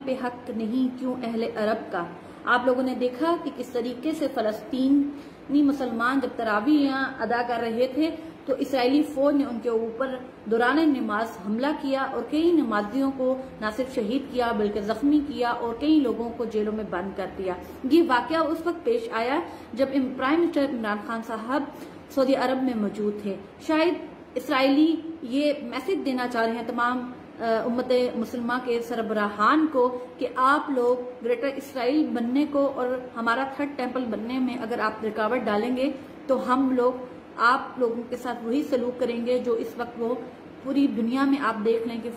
पे हक नहीं क्यों अहले अरब का। आप लोगों ने देखा कि किस तरीके से फलस्तीनी मुसलमान जब तरावीयां अदा कर रहे थे तो इसराइली फौज ने उनके ऊपर दौरान नमाज हमला किया और कई नमाजियों को न सिर्फ शहीद किया बल्कि जख्मी किया और कई लोगों को जेलों में बंद कर दिया। ये वाकया उस वक्त पेश आया जब प्राइम मिनिस्टर इमरान खान साहब सऊदी अरब में मौजूद थे। शायद इसराइली ये मैसेज देना चाह रहे हैं तमाम उम्मत मुसलमान के सरबराहान को कि आप लोग ग्रेटर इसराइल बनने को और हमारा थर्ड टेम्पल बनने में अगर आप रुकावट डालेंगे तो हम लोग आप लोगों के साथ वही सलूक करेंगे जो इस वक्त वो पूरी दुनिया में आप देख लें कि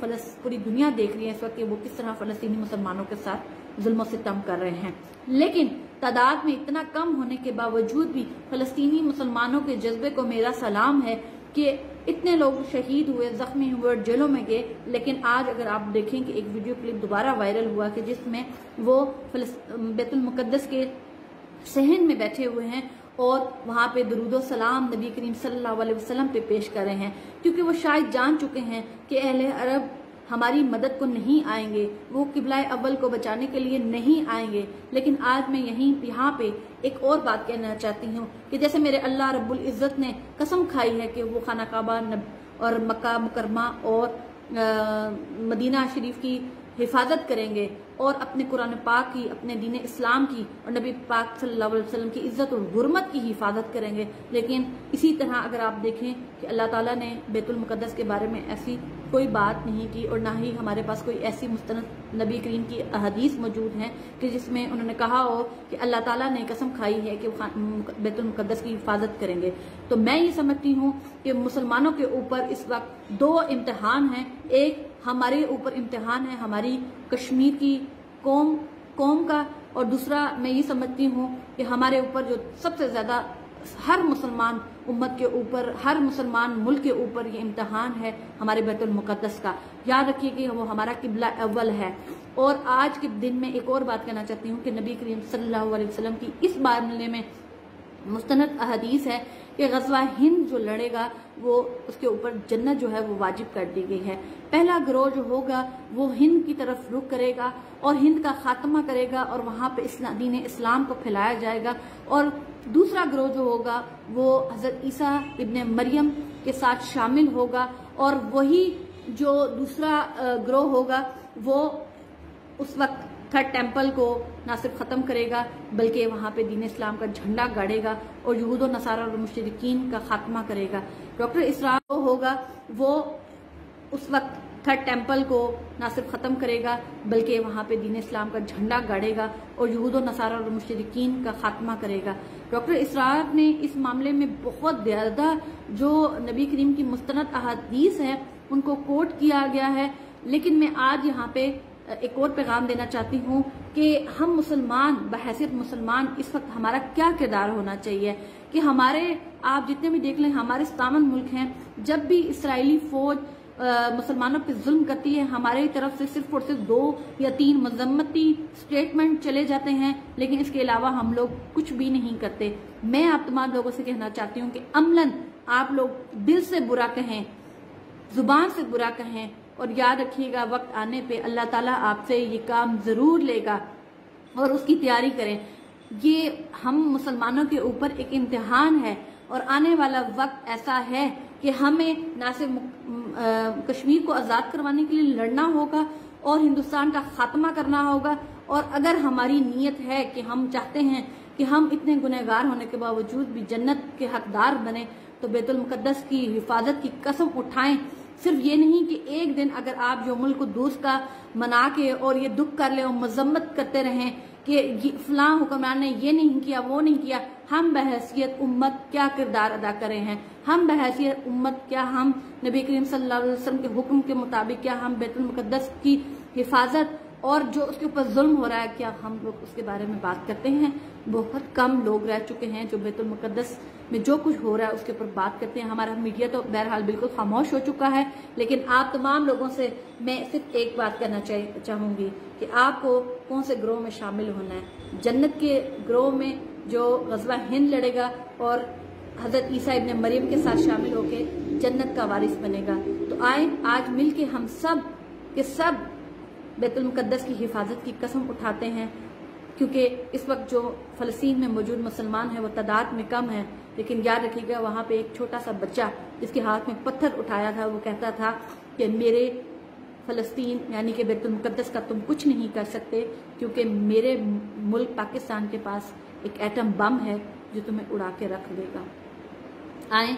पूरी दुनिया देख रही है इस वक्त कि वो किस तरह फलस्तीनी मुसलमानों के साथ जुल्म सितम कर रहे हैं। लेकिन तादाद में इतना कम होने के बावजूद भी फलस्तीनी मुसलमानों के जज्बे को मेरा सलाम है कि इतने लोग शहीद हुए, जख्मी हुए, जेलों में गए। लेकिन आज अगर आप देखें कि एक वीडियो क्लिप दोबारा वायरल हुआ कि जिसमें वो बैतुल मुकद्दस के सहन में बैठे हुए हैं और वहां पे दरूदो सलाम नबी करीम सल्लल्लाहु अलैहि वसल्लम पे पेश कर रहे हैं, क्योंकि वो शायद जान चुके हैं कि अहले अरब हमारी मदद को नहीं आएंगे, वो किबला अव्वल को बचाने के लिए नहीं आएंगे। लेकिन आज मैं यहाँ पे एक और बात कहना चाहती हूँ कि जैसे मेरे अल्लाह रब्बुल इज़्ज़त ने कसम खाई है कि वो खाना काबा और मक्का मुकरमा और मदीना शरीफ की हिफाजत करेंगे और अपने कुरान पाक की, अपने दीन इस्लाम की और नबी पाक सल्लल्लाहु अलैहि वसल्लम की इज्जत और हुर्मत की हिफाजत करेंगे। लेकिन इसी तरह अगर आप देखें कि अल्लाह ताला ने बैतुल मुकद्दस के बारे में ऐसी कोई बात नहीं की और ना ही हमारे पास कोई ऐसी मुस्तनद नबी करीम की अहदीस मौजूद हैं कि जिसमें उन्होंने कहा हो कि अल्लाह ताला ने कसम खाई है कि बैतुल मुकद्दस की हिफाजत करेंगे। तो मैं ये समझती हूँ कि मुसलमानों के ऊपर इस वक्त दो इम्तिहान हैं। एक हमारे ऊपर इम्तिहान है हमारी कश्मीर की कौम का, और दूसरा मैं ये समझती हूँ कि हमारे ऊपर जो सबसे ज्यादा हर मुसलमान उम्मत के ऊपर, हर मुसलमान मुल्क के ऊपर ये इम्तिहान है हमारे बैतुल मुकद्दस का। याद रखिए कि वो हमारा किबला अव्वल है। और आज के दिन में एक और बात कहना चाहती हूँ कि नबी करीम सल्लल्लाहु अलैहि वसल्लम की इस मामले में मुस्तनद अहदीस है कि गज़वा हिंद जो लड़ेगा वो उसके ऊपर जन्नत जो है वो वाजिब कर दी गई है। पहला गिरोह जो होगा वो हिंद की तरफ रुख करेगा और हिंद का खात्मा करेगा और वहां पे दीन इस्लाम को फैलाया जाएगा। और दूसरा गिरोह जो होगा वो हजरत ईसा इब्ने मरियम के साथ शामिल होगा और वही जो दूसरा गिरोह होगा वो उस वक्त थर्ड टेम्पल को ना सिर्फ खत्म करेगा बल्कि वहां पे दीन इस्लाम का झंडा गाड़ेगा और यहूद और नसारा और मुशरिकीन का खात्मा करेगा। डॉक्टर इसरार होगा वो उस वक्त थर्ड टेम्पल को ना सिर्फ खत्म करेगा बल्कि वहां पे दीन इस्लाम का झंडा गाड़ेगा और यहूद और नसारा और मुशरिकीन का खात्मा करेगा। डॉक्टर इसरार ने इस मामले में बहुत ज्यादा जो नबी करीम की मुस्तनद अहादीस है उनको कोट किया गया है। लेकिन मैं आज यहाँ पे एक और पैगाम देना चाहती हूँ कि हम मुसलमान बहैसियत मुसलमान इस वक्त हमारा क्या किरदार होना चाहिए कि हमारे आप जितने भी देख लें हमारे 57 मुल्क हैं, जब भी इसराइली फौज मुसलमानों पे जुल्म करती है हमारी तरफ से सिर्फ और सिर्फ 2 या 3 मजम्मती स्टेटमेंट चले जाते हैं, लेकिन इसके अलावा हम लोग कुछ भी नहीं करते। मैं आप तमाम लोगों से कहना चाहती हूँ कि अमलन आप लोग दिल से बुरा कहें, जुबान से बुरा कहें और याद रखिएगा वक्त आने पे अल्लाह ताला आपसे ये काम जरूर लेगा और उसकी तैयारी करें। ये हम मुसलमानों के ऊपर एक इम्तिहान है और आने वाला वक्त ऐसा है कि हमें ना सिर्फ कश्मीर को आजाद करवाने के लिए लड़ना होगा और हिंदुस्तान का खात्मा करना होगा। और अगर हमारी नीयत है कि हम चाहते हैं कि हम इतने गुनहगार होने के बावजूद भी जन्नत के हकदार बने तो बैतुल मुकद्दस की हिफाजत की कसम उठाएं। सिर्फ ये नहीं कि एक दिन अगर आप जो मुल्क दूस का मना के और ये दुख कर ले और मजम्मत करते रहें कि फलां हुक्मरान ने ये नहीं किया वो नहीं किया। हम बहैसियत उम्मत क्या किरदार अदा कर रहे हैं, हम बहैसियत उम्मत क्या हम नबी करीम सल्लल्लाहु अलैहि वसल्लम के हुक्म के मुताबिक क्या हम बैतुल मुकद्दस की हिफाजत और जो उसके ऊपर जुल्म हो रहा है क्या हम लोग उसके बारे में बात करते हैं। बहुत कम लोग रह चुके हैं जो बैतुल मुकद्दस में जो कुछ हो रहा है उसके ऊपर बात करते हैं। हमारा मीडिया तो बहरहाल बिल्कुल खामोश हो चुका है। लेकिन आप तमाम लोगों से मैं सिर्फ एक बात करना चाहूंगी कि आपको कौन से ग्रोह में शामिल होना है। जन्नत के ग्रोह में जो गज़वा हिंद लड़ेगा और हजरत ईसा इब्ने मरियम के साथ शामिल होकर जन्नत का वारिस बनेगा। तो आए आज मिलके हम सब के सब बैतुल मुकद्दस की हिफाजत की कसम उठाते हैं, क्योंकि इस वक्त जो फ़लस्तीन में मौजूद मुसलमान हैं वो तादाद में कम है, लेकिन याद रखिएगा वहाँ पे एक छोटा सा बच्चा जिसके हाथ में पत्थर उठाया था वो कहता था कि मेरे फ़लस्तीन यानी कि बैतुल मुकद्दस का तुम कुछ नहीं कर सकते, क्योंकि मेरे मुल्क पाकिस्तान के पास एक एटम बम है जो तुम्हें उड़ा के रख देगा। आए